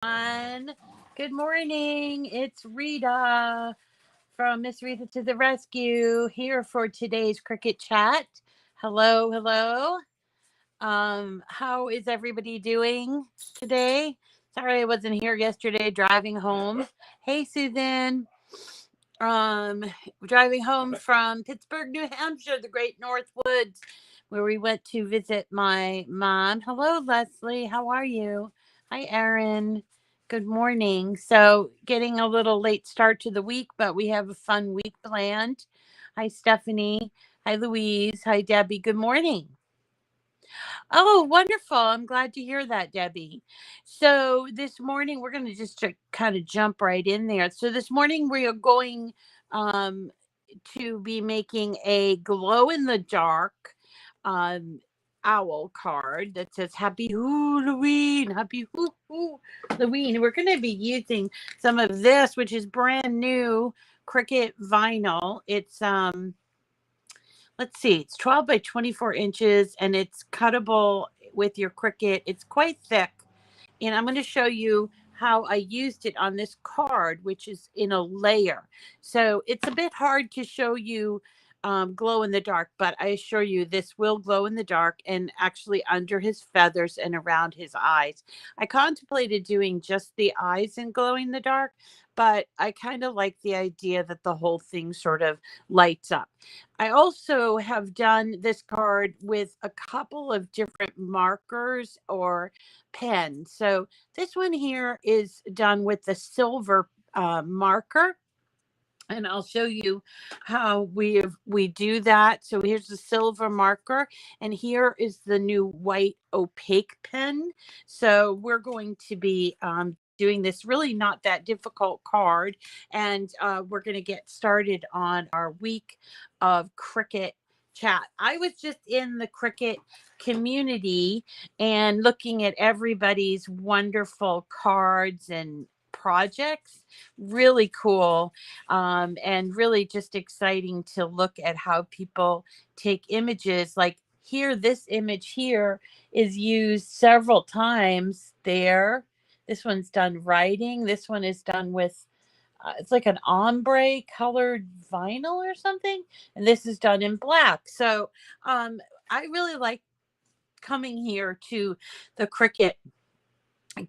everyone. Good morning. It's Rita from Miss Rita to the rescue here for today's Cricut Chat. Hello, hello. How is everybody doing today? Sorry I wasn't here yesterday driving home. Hey, Susan. Um, Driving home from Pittsburgh, New Hampshire, the Great North Woods, where we went to visit my mom. Hello, Leslie. How are you? Hi, Erin. Good morning. So, getting a little late start to the week, but we have a fun week planned. Hi, Stephanie. Hi, Louise. Hi, Debbie. Good morning. Oh, wonderful. I'm glad to hear that, Debbie. So, this morning, we're going to just kind of jump right in there. So, this morning, we are going um, to be making a glow in the dark um, owl card that says Happy Hoo-loween, Happy Hoo-loween. We're going to be using some of this, which is brand new Cricut vinyl. It's let's see, it's 12 by 24 inches and it's cuttable with your Cricut. It's quite thick. And I'm going to show you how I used it on this card, which is in a layer. So it's a bit hard to show you glow in the dark, but I assure you this will glow in the dark and actually under his feathers and around his eyes. I contemplated doing just the eyes in glowing in the dark, but I kind of like the idea that the whole thing sort of lights up. I also have done this card with a couple of different markers or pens. So this one here is done with the silver marker. And I'll show you how we do that. So here's the silver marker, and here is the new white opaque pen. So we're going to be doing this really not that difficult card, and we're going to get started on our week of Cricut Chat. I was just in the Cricut community and looking at everybody's wonderful cards and projects. Really cool, and really just exciting to look at how people take images. Like here, this image here is used several times there. This one's done writing. This one is done with it's like an ombre colored vinyl or something, and this is done in black. So I really like coming here to the Cricut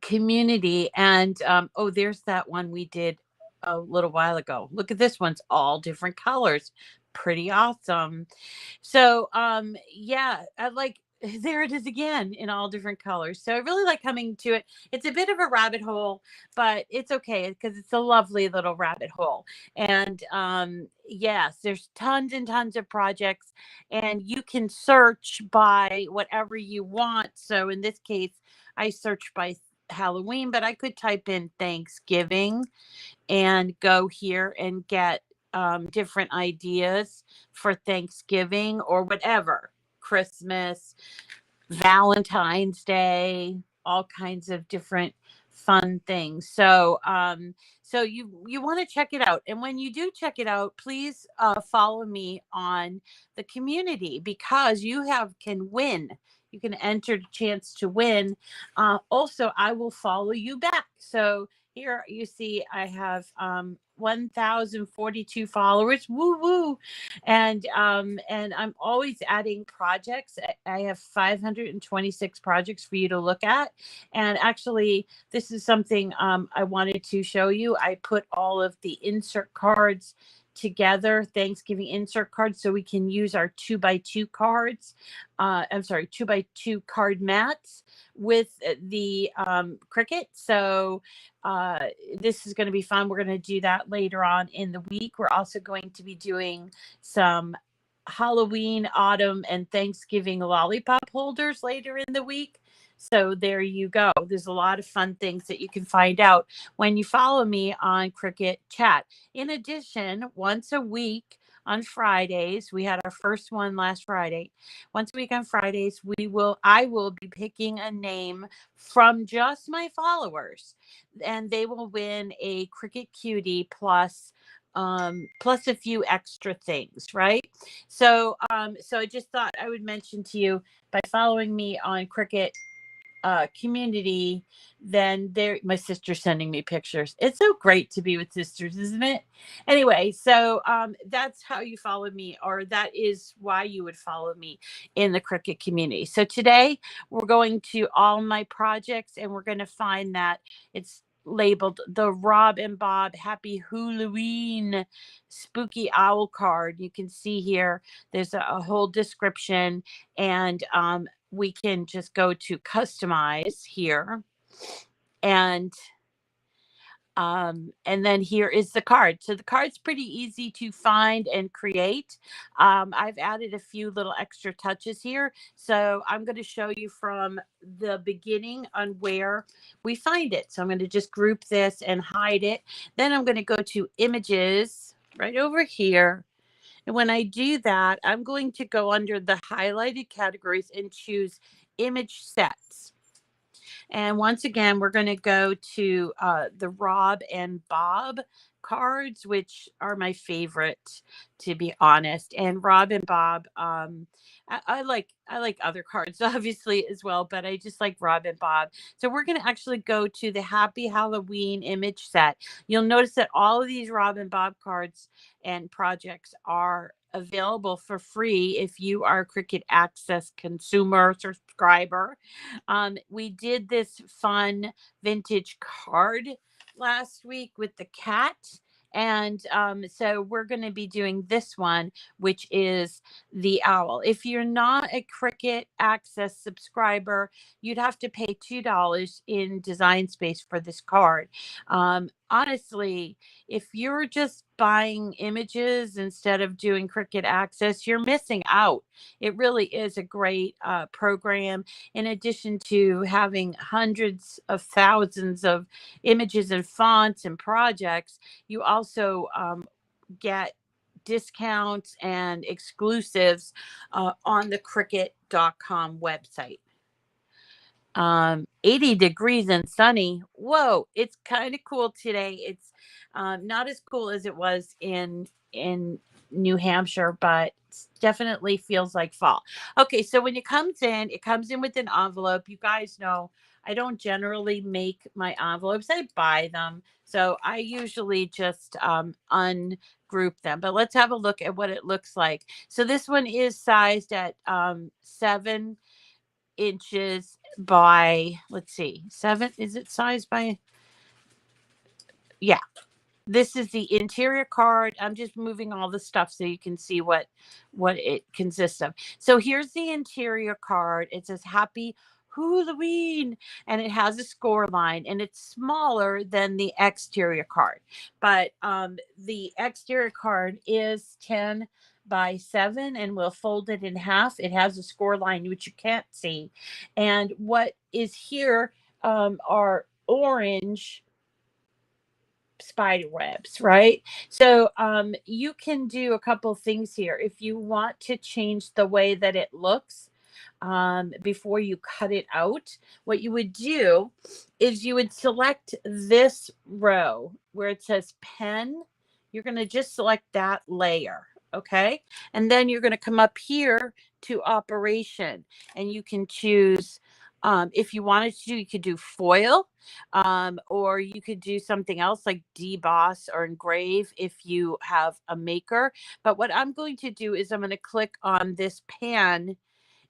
community. And oh, there's that one we did a little while ago. Look at this one's all different colors. Pretty awesome. So yeah, I like there it is again in all different colors. So I really like coming to it. It's a bit of a rabbit hole, but it's okay because it's a lovely little rabbit hole. And yes, there's tons and tons of projects, and you can search by whatever you want. So in this case, I searched by Halloween, but I could type in Thanksgiving and go here and get different ideas for Thanksgiving or whatever, Christmas, Valentine's Day, all kinds of different fun things. So so you want to check it out, and when you do check it out, please follow me on the community because you have can win. You can enter the chance to win. Also, I will follow you back. So here you see I have 1,042 followers. Woo woo. And I'm always adding projects. I have 526 projects for you to look at. And actually, this is something I wanted to show you. I put all of the insert cards together, Thanksgiving insert cards, so we can use our 2x2 cards. I'm sorry, 2x2 card mats with the Cricut. So this is going to be fun. We're going to do that later on in the week. We're also going to be doing some Halloween, autumn, and Thanksgiving lollipop holders later in the week. So there you go. There's a lot of fun things that you can find out when you follow me on Cricut Chat. In addition, once a week on Fridays, we had our first one last Friday. Once a week on Fridays, I will be picking a name from just my followers, and they will win a Cricut Cutie plus a few extra things, right? So so I just thought I would mention to you, by following me on Cricut community, then there my sister's sending me pictures. It's so great to be with sisters, isn't it? Anyway, so that's how you follow me, or that is why you would follow me in the Cricut community. So today we're going to all my projects, and we're going to find that it's labeled the Rob and Bob Happy Hoo-loween Spooky Owl card. You can see here there's a whole description, and we can just go to customize here, and and then here is the card. So the card's pretty easy to find and create. I've added a few little extra touches here, so I'm going to show you from the beginning on where we find it. So I'm going to just group this and hide it. Then I'm going to go to images right over here. And when I do that, I'm going to go under the highlighted categories and choose image sets. And once again, we're going to go to the Rob and Bob cards, which are my favorite, to be honest. And Rob and Bob, I like other cards obviously as well, but I just like Rob and Bob. So we're going to actually go to the Happy Halloween image set. You'll notice that all of these Rob and Bob cards and projects are available for free if you are a Cricut Access consumer subscriber. We did this fun vintage card last week with the cat. And so we're going to be doing this one, which is the owl. If you're not a Cricut Access subscriber, you'd have to pay $2 in design space for this card. Honestly, if you're just buying images instead of doing Cricut Access, you're missing out. It really is a great program. In addition to having hundreds of thousands of images and fonts and projects, you also get discounts and exclusives on the Cricut.com website. 80 degrees and sunny. Whoa, it's kind of cool today. It's not as cool as it was in New Hampshire, but definitely feels like fall. Okay, so when it comes in with an envelope. You guys know I don't generally make my envelopes, I buy them. So I usually just ungroup them. But let's have a look at what it looks like. So this one is sized at 7 inches by, let's see, 7, is it sized by, yeah, this is the interior card. I'm just moving all the stuff so you can see what it consists of. So here's the interior card. It says Happy Hoo-loween, and it has a score line, and it's smaller than the exterior card. But the exterior card is 10 by 7, and we'll fold it in half. It has a score line which you can't see. And what is here are orange spider webs, right? So you can do a couple things here. If you want to change the way that it looks before you cut it out, what you would do is you would select this row where it says pen. You're going to just select that layer. Okay. And then you're going to come up here to operation, and you can choose if you wanted to, you could do foil, or you could do something else like deboss or engrave if you have a maker. But what I'm going to do is I'm going to click on this pan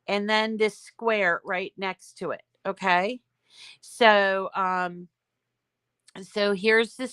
and then this square right next to it. Okay. So, here's the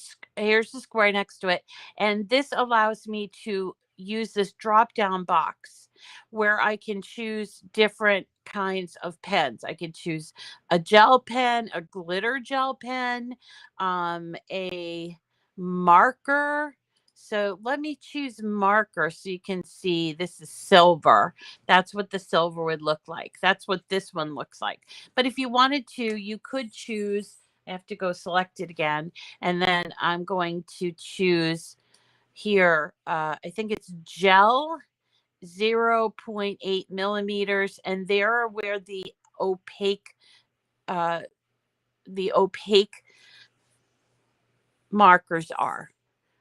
square next to it, and this allows me to use this drop down box where I can choose different kinds of pens. I can choose a gel pen, a glitter gel pen, a marker. So let me choose marker so you can see this is silver. That's what the silver would look like. That's what this one looks like. But if you wanted to, you could choose. I have to go select it again. And then I'm going to choose here. I think it's gel 0.8 millimeters. And there are where opaque, the opaque markers are.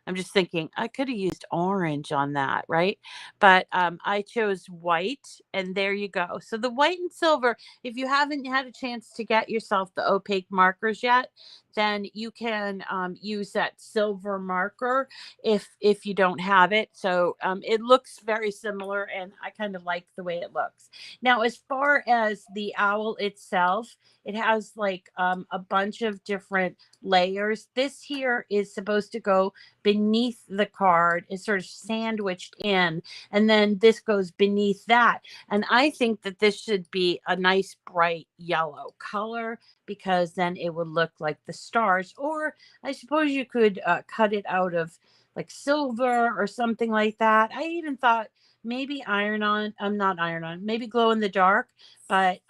I'm just thinking I could have used orange on that, right? But I chose white, and there you go. So the white and silver, if you haven't had a chance to get yourself the opaque markers yet, then you can use that silver marker if you don't have it. So it looks very similar, and I kind of like the way it looks. Now, as far as the owl itself, it has like a bunch of different layers. This here is supposed to go beneath the card. It's sort of sandwiched in, and then this goes beneath that. And I think that this should be a nice bright yellow color, because then it would look like the stars. Or I suppose you could cut it out of like silver or something like that. I even thought maybe iron on, not iron on, maybe glow in the dark. But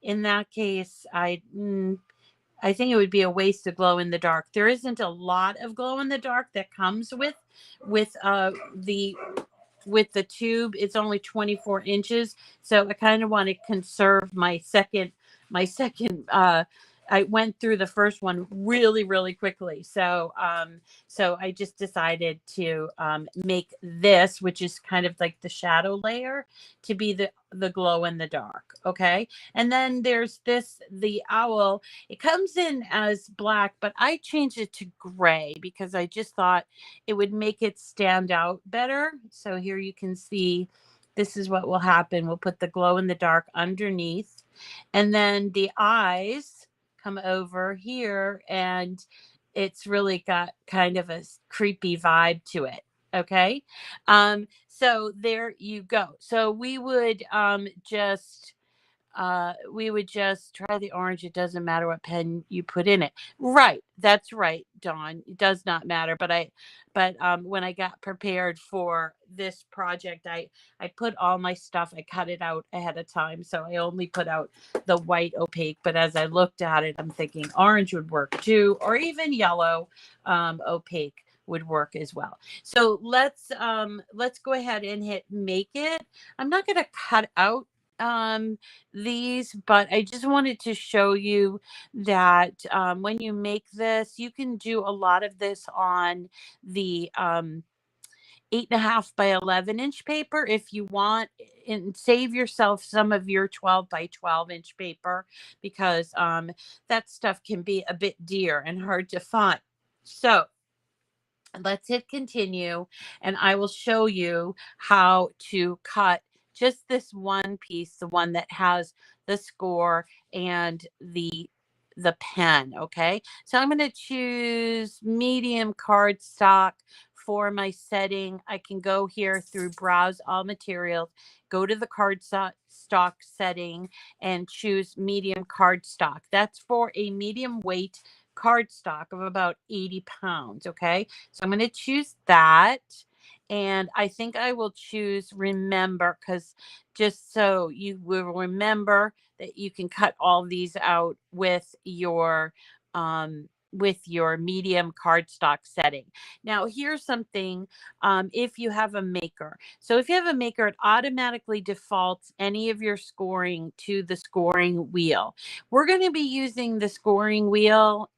in that case, I think it would be a waste of glow in the dark. There isn't a lot of glow in the dark that comes with the with the tube. It's only 24 inches, so I kind of want to conserve my second. I went through the first one really, really quickly. So I just decided to make this, which is kind of like the shadow layer, to be the glow in the dark. Okay. And then there's the owl. It comes in as black, but I changed it to gray because I just thought it would make it stand out better. So here you can see this is what will happen. We'll put the glow in the dark underneath, and then the eyes come over here, and it's really got kind of a creepy vibe to it. Okay. So there you go. So we would just try the orange. It doesn't matter what pen you put in it. Right. That's right, Dawn. It does not matter. But when I got prepared for this project, I put all my stuff, I cut it out ahead of time. So I only put out the white opaque. But as I looked at it, I'm thinking orange would work too, or even yellow opaque would work as well. So let's go ahead and hit make it. I'm not going to cut out these, but I just wanted to show you that when you make this, you can do a lot of this on the 8.5 by 11-inch paper if you want, and save yourself some of your 12 by 12-inch paper, because that stuff can be a bit dear and hard to find. So let's hit continue, and I will show you how to cut just this one piece, the one that has the score and the pen. Okay, so I'm going to choose medium cardstock for my setting. I can go here through browse all materials, go to the cardstock setting, and choose medium cardstock. That's for a medium weight cardstock of about 80 pounds. Okay, so I'm going to choose that. And I think I will choose remember, because just so you will remember that you can cut all these out with your medium cardstock setting. Now, here's something, if you have a maker. So if you have a maker, it automatically defaults any of your scoring to the scoring wheel. We're going to be using the scoring wheel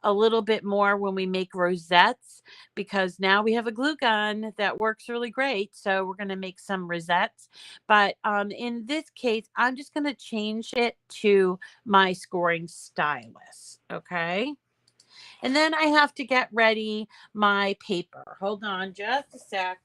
a little bit more when we make rosettes, because now we have a glue gun that works really great. So we're going to make some rosettes. But in this case, I'm just going to change it to my scoring stylus. Okay. And then I have to get ready my paper. Hold on just a sec.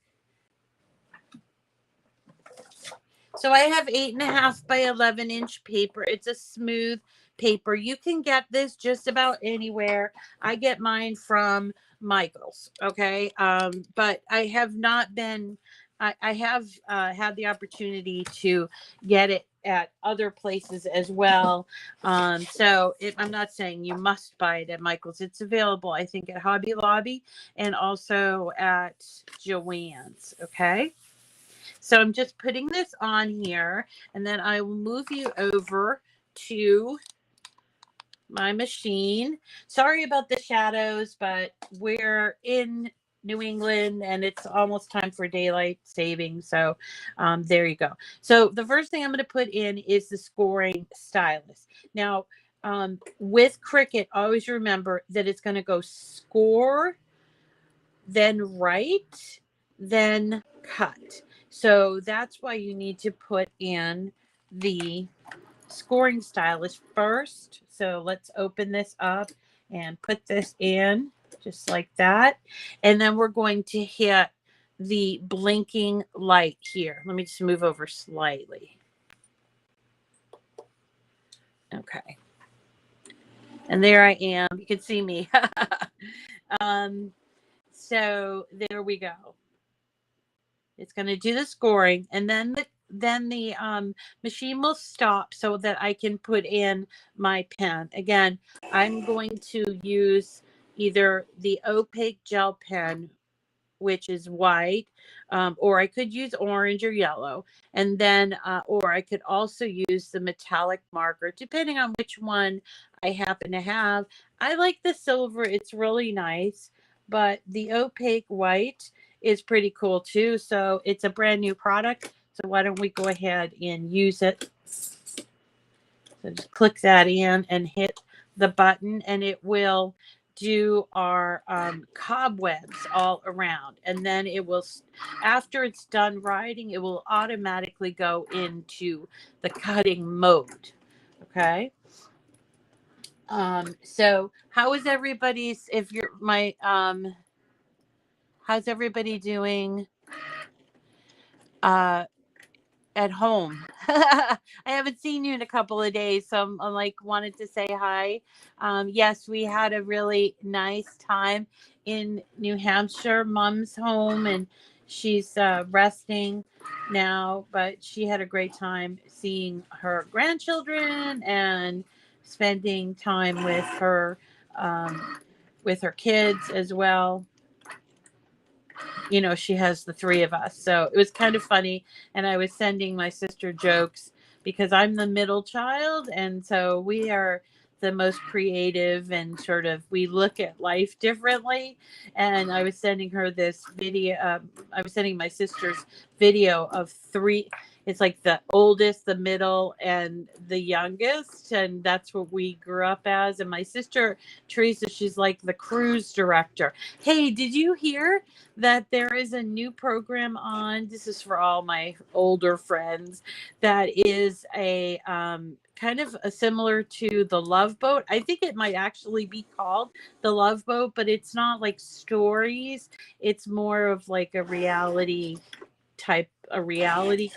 So I have 8.5 by 11-inch paper. It's a smooth paper. You can get this just about anywhere. I get mine from Michael's. Okay. But I have not been, I have had the opportunity to get it at other places as well. I'm not saying you must buy it at Michael's. It's available, I think, at Hobby Lobby and also at Joann's. Okay. So I'm just putting this on here, and then I will move you over to my machine. Sorry about the shadows, but we're in New England and it's almost time for daylight saving. So there you go. So the first thing I'm going to put in is the scoring stylus. Now, with Cricut, always remember that it's going to go score then write, then cut. So that's why you need to put in the scoring stylus first. So let's open this up and put this in just like that. And then we're going to hit the blinking light here. Let me just move over slightly. Okay. And there I am. You can see me. So there we go. It's going to do the scoring, and then the machine will stop so that I can put in my pen. Again, I'm going to use either the opaque gel pen, which is white, or I could use orange or yellow, and then or I could also use the metallic marker, depending on which one I happen to have. I like the silver; it's really nice, but the opaque white is pretty cool too. So it's a brand new product. So why don't we go ahead and use it? So just click that in and hit the button, and it will do our cobwebs all around. And then it will, after it's done writing, it will automatically go into the cutting mode. Okay. So how is everybody's, if you're my, how's everybody doing at home? I haven't seen you in a couple of days, so I'm like wanted to say hi. Yes, we had a really nice time in New Hampshire. Mom's home and she's resting now, but she had a great time seeing her grandchildren and spending time with her kids as well. You know, she has the three of us. So it was kind of funny. And I was sending my sister jokes because I'm the middle child. And so we are the most creative and sort of we look at life differently. And I was sending her this video. I was sending my sister's video of three. It's like the oldest, the middle, and the youngest. And that's what we grew up as. And my sister, Teresa, she's like the cruise director. Hey, did you hear that there is a new program on? This is for all my older friends. That is a kind of a similar to the Love Boat. I think it might actually be called the Love Boat, but it's not like stories. It's more of like a reality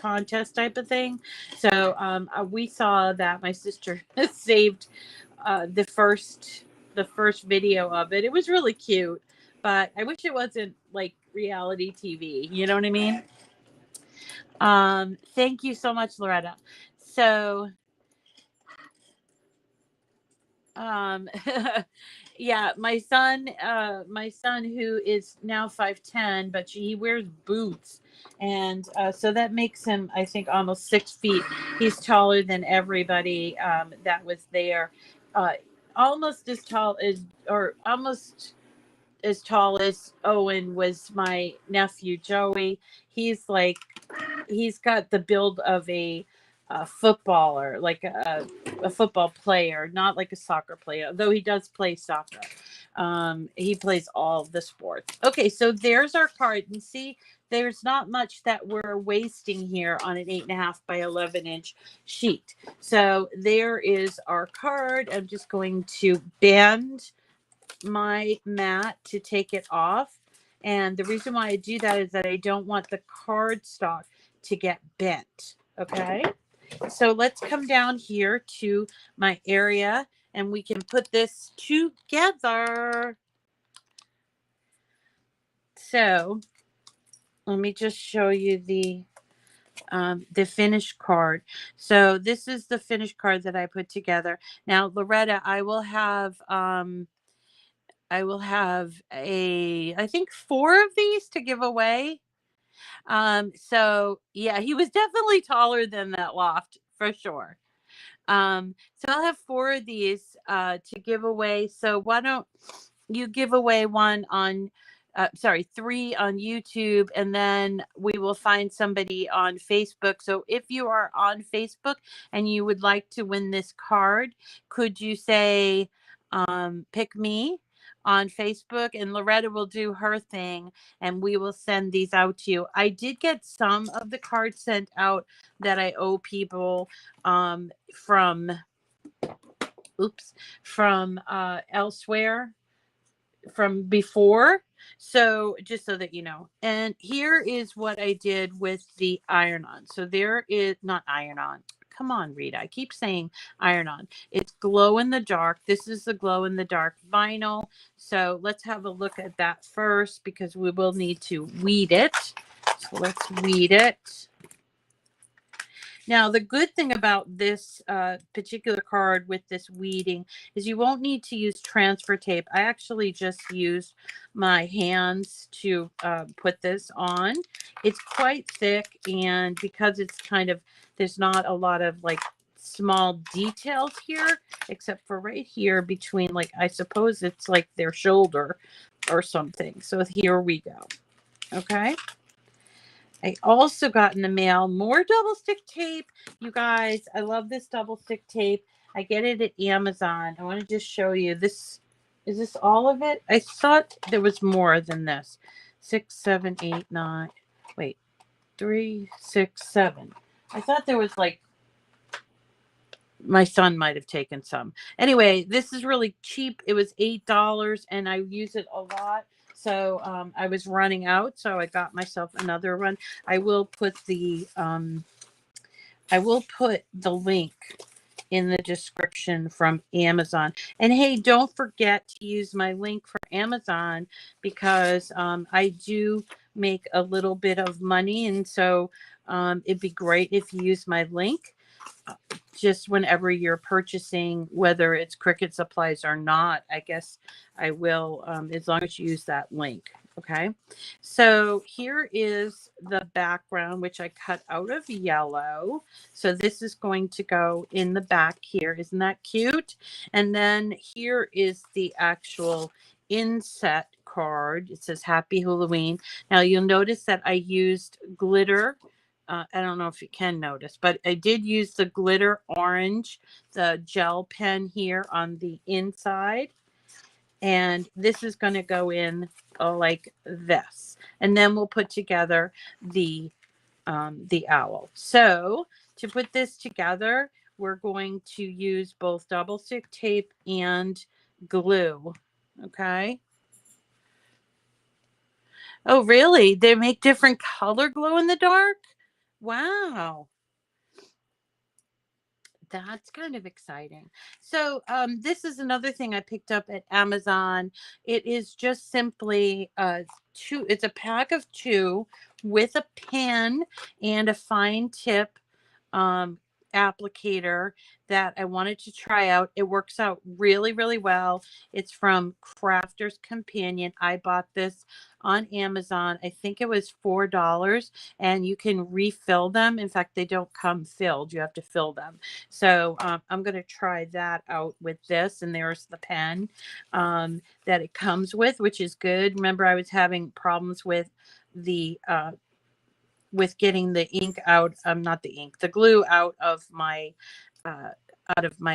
contest type of thing. So we saw that my sister saved the first video of it. It was really cute, but I wish it wasn't like reality TV. You know what I mean? Thank you so much, Loretta. So, um, yeah, my son who is now 5'10", but he wears boots, and so that makes him, I think, almost 6 feet. He's taller than everybody that was there. Uh, almost as tall as, or almost as tall as Owen was my nephew Joey. He's like, he's got the build of a footballer, like a football player, not like a soccer player, though he does play soccer. He plays all the sports. Okay, so there's our card. And see, there's not much that we're wasting here on an 8.5 by 11-inch sheet. So there is our card. I'm just going to bend my mat to take it off. And the reason why I do that is that I don't want the cardstock to get bent. Okay. So let's come down here to my area and we can put this together. So let me just show you the finished card. So this is the finished card that I put together. Now, Loretta, I will have I think 4 of these to give away. So yeah, he was definitely taller than that loft for sure. So I'll have 4 of these to give away. So why don't you give away one on, 3 on YouTube, and then we will find somebody on Facebook. So if you are on Facebook and you would like to win this card, could you say, pick me? on Facebook, and Loretta will do her thing, and we will send these out to you. I did get some of the cards sent out that I owe people from elsewhere from before. So just so that you know. And here is what I did with the iron on. So there is not iron on. Come on, Rita. I keep saying iron on. It's glow in the dark. This is the glow in the dark vinyl. So let's have a look at that first because we will need to weed it. So let's weed it. Now, the good thing about this particular card with this weeding is you won't need to use transfer tape. I actually just used my hands to put this on. It's quite thick, and because it's kind of, there's not a lot of like small details here, except for right here between, like, I suppose it's like their shoulder or something. So here we go. Okay. I also got in the mail more double stick tape. You guys, I love this double stick tape. I get it at Amazon. I want to just show you this. Is this all of it? I thought there was more than this. 6, 7, 8, 9. Wait, 3, 6, 7. I thought there was like, my son might have taken some. Anyway, this is really cheap. It was $8 and I use it a lot. So I was running out, so I got myself another one. I will put the link in the description from Amazon. And hey, don't forget to use my link for Amazon because I do make a little bit of money, and so it'd be great if you use my link just whenever you're purchasing, whether it's Cricut supplies or not. I guess I will, as long as you use that link. Okay, so here is the background, which I cut out of yellow. So this is going to go in the back here. Isn't that cute? And then here is the actual inset card. It says Happy Hoo-loween. Now you'll notice that I used glitter. I don't know if you can notice, but I did use the glitter orange, the gel pen here on the inside. And this is going to go in like this. And then we'll put together the owl. So to put this together, we're going to use both double stick tape and glue. Okay. Oh, really? They make different color glow in the dark? Wow. That's kind of exciting. So this is another thing I picked up at Amazon. It is just simply two. It's a pack of two with a pen and a fine tip um, applicator that I wanted to try out. It works out really, really well. It's from Crafter's Companion. I bought this on Amazon. I think it was $4, and you can refill them. In fact, they don't come filled. You have to fill them. So I'm going to try that out with this. And there's the pen that it comes with, which is good. Remember, I was having problems with the getting the ink out, not the ink, the glue out of my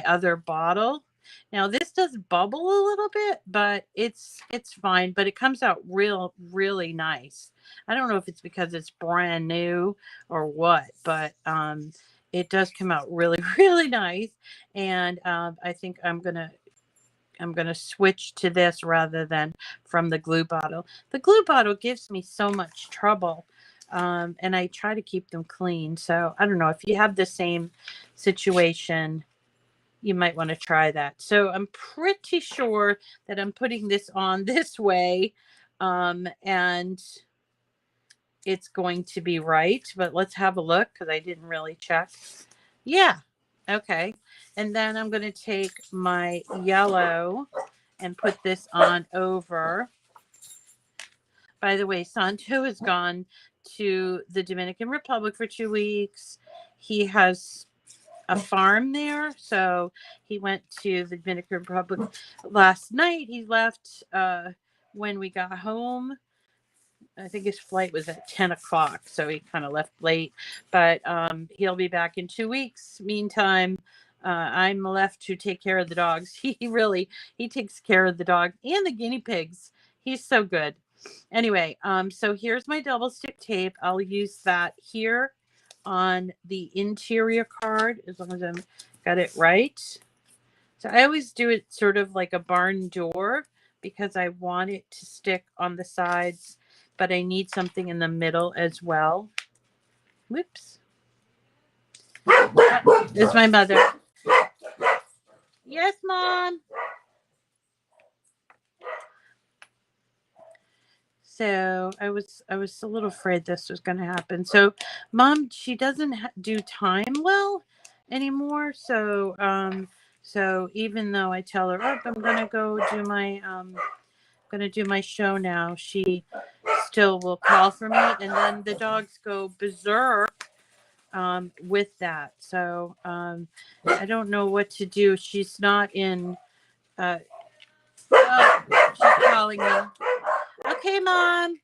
other bottle. Now this does bubble a little bit, but it's fine, but it comes out really nice. I don't know if it's because it's brand new or what, but it does come out really really nice. And I think I'm gonna switch to this rather than from the glue bottle. The glue bottle gives me so much trouble. And I try to keep them clean. So I don't know if you have the same situation, you might want to try that. So I'm pretty sure that I'm putting this on this way, and it's going to be right. But let's have a look because I didn't really check. Yeah. Okay. And then I'm going to take my yellow and put this on over. By the way, Santo has gone to the Dominican Republic for 2 weeks. He has a farm there, so he went to the Dominican Republic last night. He left when we got home. I think his flight was at 10 o'clock, so he kind of left late. But he'll be back in 2 weeks. Meantime, I'm left to take care of the dogs. He takes care of the dog and the guinea pigs. He's so good. Anyway, so here's my double stick tape. I'll use that here on the interior card as long as I'm got it right. So I always do it sort of like a barn door because I want it to stick on the sides, but I need something in the middle as well. Whoops. There's my mother. Yes, Mom. So I was a little afraid this was going to happen. So Mom, she doesn't do time well anymore. So even though I tell her, oh, I'm going to go do my going to do my show now, she still will call for me, and then the dogs go berserk with that. So I don't know what to do. She's not in. Oh, she's calling me. Okay, Mom.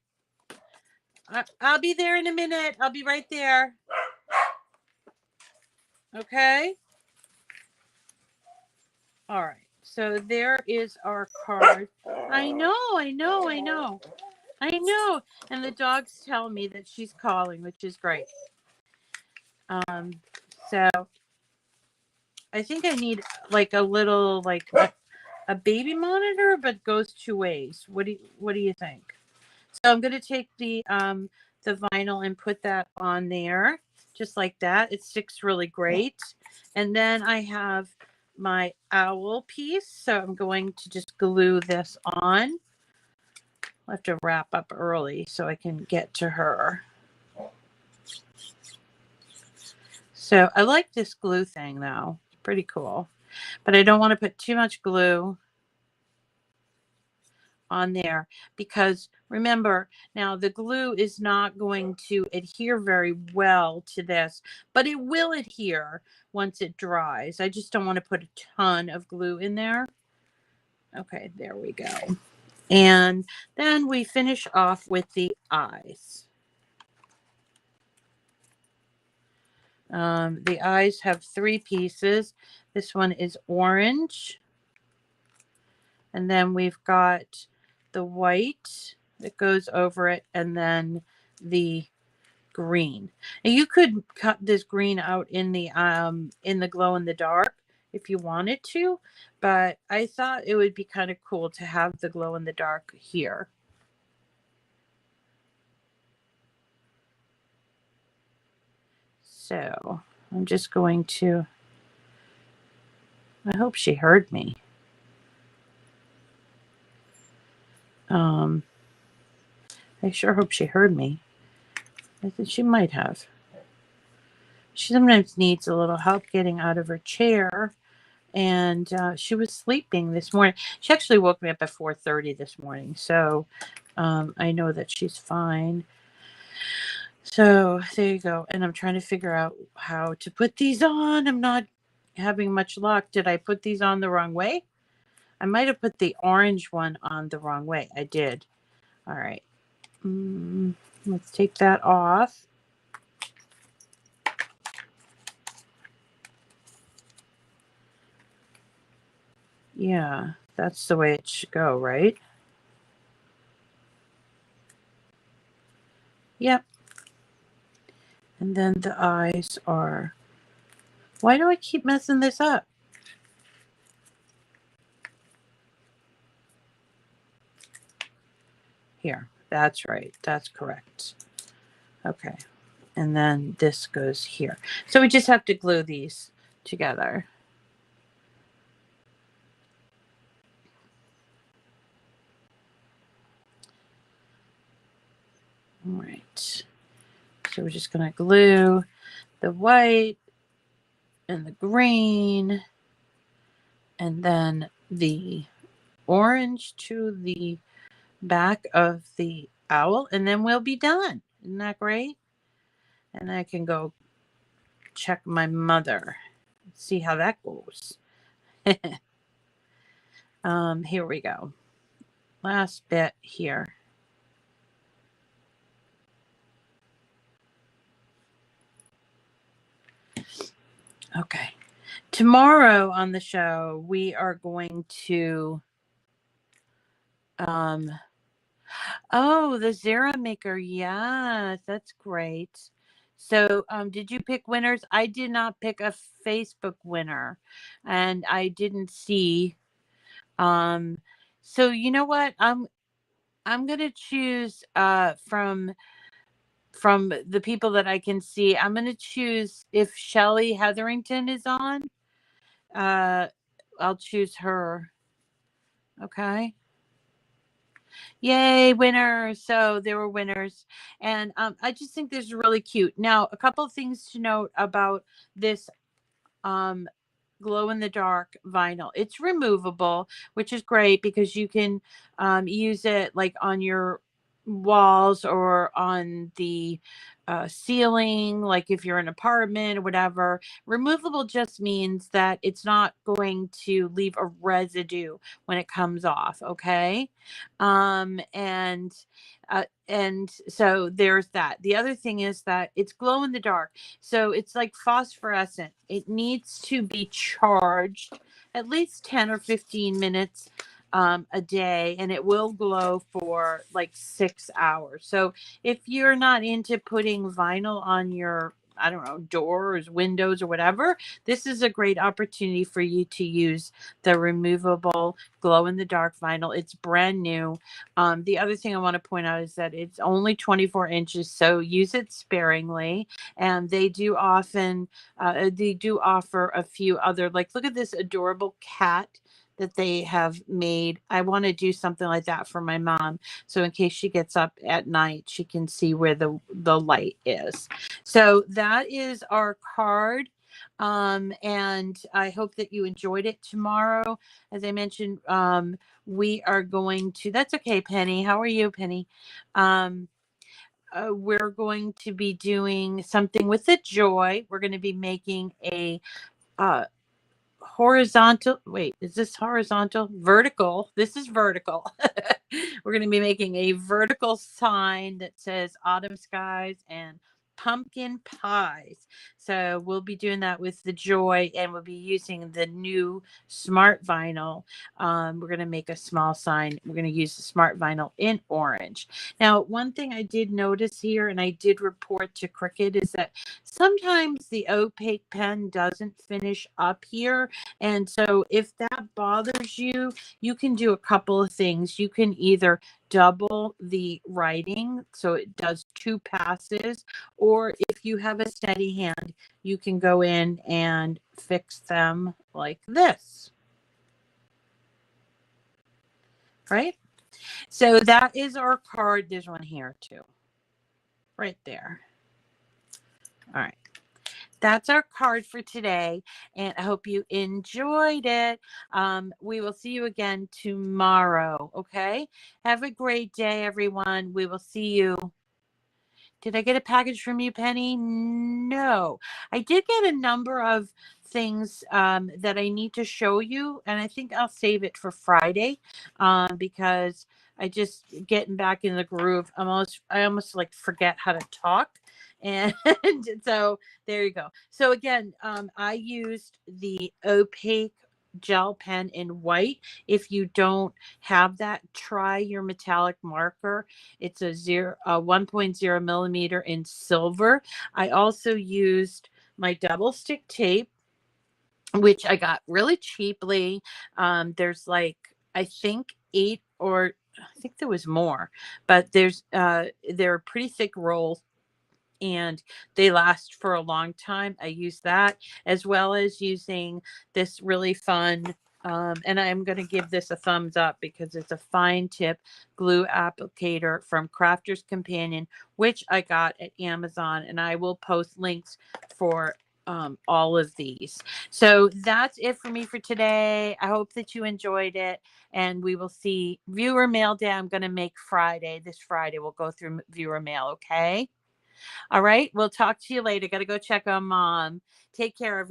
I'll be there in a minute. I'll be right there. Okay. All right. So there is our card. I know. And the dogs tell me that she's calling, which is great. So I think I need like a little like a baby monitor, but goes two ways. What do you think? So I'm going to take the vinyl and put that on there just like that. It sticks really great. And then I have my owl piece. So I'm going to just glue this on. I'll have to wrap up early so I can get to her. So I like this glue thing though. It's pretty cool. But I don't want to put too much glue on there because remember, now the glue is not going to adhere very well to this, but it will adhere once it dries. I just don't want to put a ton of glue in there. Okay, there we go. And then we finish off with the eyes. The eyes have 3 pieces. This one is orange. And then we've got the white that goes over it, and then the green. And you could cut this green out in the glow in the dark if you wanted to, but I thought it would be kind of cool to have the glow in the dark here. So I'm just going to, I hope she heard me. I sure hope she heard me. I think she might have. She sometimes needs a little help getting out of her chair, and she was sleeping this morning. She actually woke me up at 4:30 this morning, so I know that she's fine. So there you go. And I'm trying to figure out how to put these on. I'm not having much luck. Did I put these on the wrong way? I might have put the orange one on the wrong way. I did. All right. Let's take that off. Yeah, that's the way it should go, right? Yep. And then the eyes are... Why do I keep messing this up? Here. That's right. That's correct. Okay. And then this goes here. So we just have to glue these together. All right. So we're just going to glue the white and the green and then the orange to the back of the owl, and then we'll be done. Isn't that great? And I can go check my mother, see how that goes. Here we go. Last bit here. Okay. Tomorrow on the show, we are going to, um, oh, the Zara maker. Yes, that's great. So, did you pick winners? I did not pick a Facebook winner, and I didn't see. Um, so you know what? I'm gonna choose from the people that I can see. I'm gonna choose if Shelly Hetherington is on. Uh, I'll choose her. Okay. Yay, winners. So there were winners. And I just think this is really cute. Now, a couple of things to note about this um, glow in the dark vinyl. It's removable, which is great because you can use it like on your walls or on the ceiling, like if you're in an apartment or whatever. Removable just means that it's not going to leave a residue when it comes off. Okay. And so there's that. The other thing is that it's glow in the dark. So it's like phosphorescent. It needs to be charged at least 10 or 15 minutes a day, and it will glow for like 6 hours. So if you're not into putting vinyl on your, I don't know, doors, windows, or whatever, this is a great opportunity for you to use the removable glow in the dark vinyl. It's brand new. The other thing I want to point out is that it's only 24 inches, so use it sparingly. And they do offer a few other, like, look at this adorable cat that they have made. I want to do something like that for my mom, so in case she gets up at night, she can see where the light is. So that is our card. And I hope that you enjoyed it. Tomorrow, as I mentioned, we are going to, that's okay, Penny. How are you, Penny? Um, we're going to be doing something with the joy. We're going to be making a uh, horizontal, wait, is this horizontal? Vertical. This is vertical. We're going to be making a vertical sign that says autumn skies and pumpkin pies. So we'll be doing that with the joy, and we'll be using the new smart vinyl. We're going to make a small sign. We're going to use the smart vinyl in orange. Now, one thing I did notice here, and I did report to Cricut, is that sometimes the opaque pen doesn't finish up here. And so if that bothers you, you can do a couple of things. You can either double the writing so it does 2 passes, or if you have a steady hand, you can go in and fix them like this. Right? So that is our card. There's one here too. Right there. All right. That's our card for today, and I hope you enjoyed it. We will see you again tomorrow. Okay. Have a great day, everyone. We will see you. Did I get a package from you, Penny? No. I did get a number of things that I need to show you, and I think I'll save it for Friday because I just getting back in the groove. I almost like forget how to talk. And so there you go. So again, I used the opaque gel pen in white. If you don't have that, try your metallic marker. It's a 1.0 millimeter in silver. I also used my double stick tape, which I got really cheaply. There's like, I think 8, or I think there was more, but they're pretty thick rolls and they last for a long time. I use that, as well as using this really fun, and I'm going to give this a thumbs up because it's a fine tip glue applicator from Crafter's Companion, which I got at Amazon, and I will post links for all of these. So that's it for me for today. I hope that you enjoyed it, and we will see viewer mail day. I'm going to make this Friday. We'll go through viewer mail. Okay. All right. We'll talk to you later. Got to go check on mom. Take care, everyone.